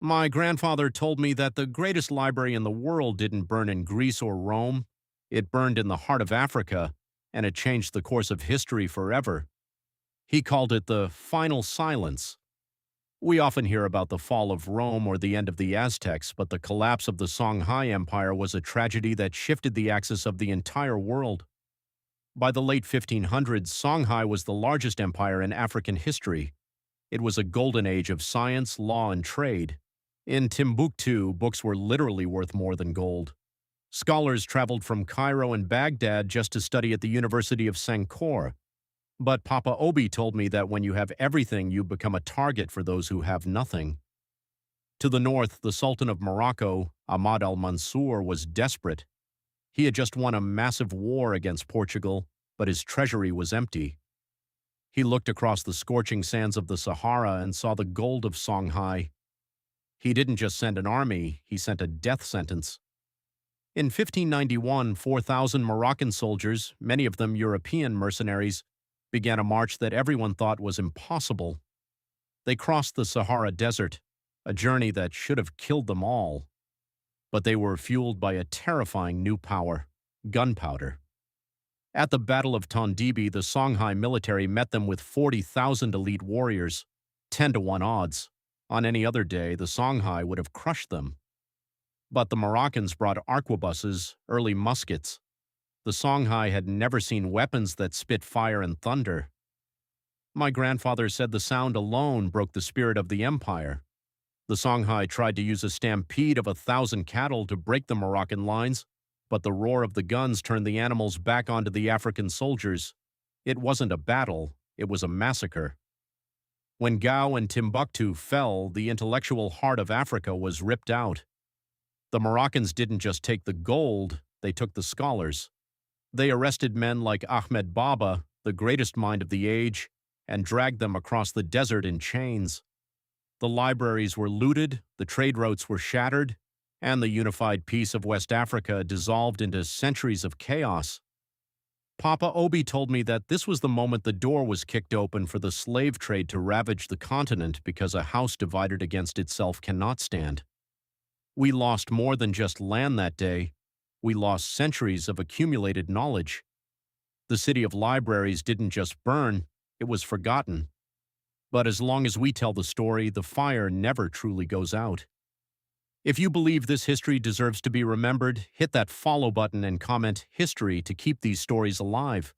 My grandfather told me that the greatest library in the world didn't burn in Greece or Rome. It burned in the heart of Africa, and it changed the course of history forever. He called it the final silence. We often hear about the fall of Rome or the end of the Aztecs, but the collapse of the Songhai Empire was a tragedy that shifted the axis of the entire world. By the late 1500s, Songhai was the largest empire in African history. It was a golden age of science, law, and trade. In Timbuktu, books were literally worth more than gold. Scholars traveled from Cairo and Baghdad just to study at the University of Sankore. But Papa Obi told me that when you have everything, you become a target for those who have nothing. To the north, the Sultan of Morocco, Ahmad al-Mansur, was desperate. He had just won a massive war against Portugal, but his treasury was empty. He looked across the scorching sands of the Sahara and saw the gold of Songhai. He didn't just send an army, he sent a death sentence. In 1591, 4,000 Moroccan soldiers, many of them European mercenaries, began a march that everyone thought was impossible. They crossed the Sahara Desert, a journey that should have killed them all. But they were fueled by a terrifying new power: gunpowder. At the Battle of Tondibi, the Songhai military met them with 40,000 elite warriors, 10-to-1 odds. On any other day, the Songhai would have crushed them. But the Moroccans brought arquebuses, early muskets. The Songhai had never seen weapons that spit fire and thunder. My grandfather said the sound alone broke the spirit of the empire. The Songhai tried to use a stampede of 1,000 cattle to break the Moroccan lines, but the roar of the guns turned the animals back onto the African soldiers. It wasn't a battle, it was a massacre. When Gao and Timbuktu fell, the intellectual heart of Africa was ripped out. The Moroccans didn't just take the gold, they took the scholars. They arrested men like Ahmed Baba, the greatest mind of the age, and dragged them across the desert in chains. The libraries were looted, the trade routes were shattered, and the unified peace of West Africa dissolved into centuries of chaos. Papa Obi told me that this was the moment the door was kicked open for the slave trade to ravage the continent, because a house divided against itself cannot stand. We lost more than just land that day. We lost centuries of accumulated knowledge. The city of libraries didn't just burn, it was forgotten. But as long as we tell the story, the fire never truly goes out. If you believe this history deserves to be remembered, hit that follow button and comment "history" to keep these stories alive.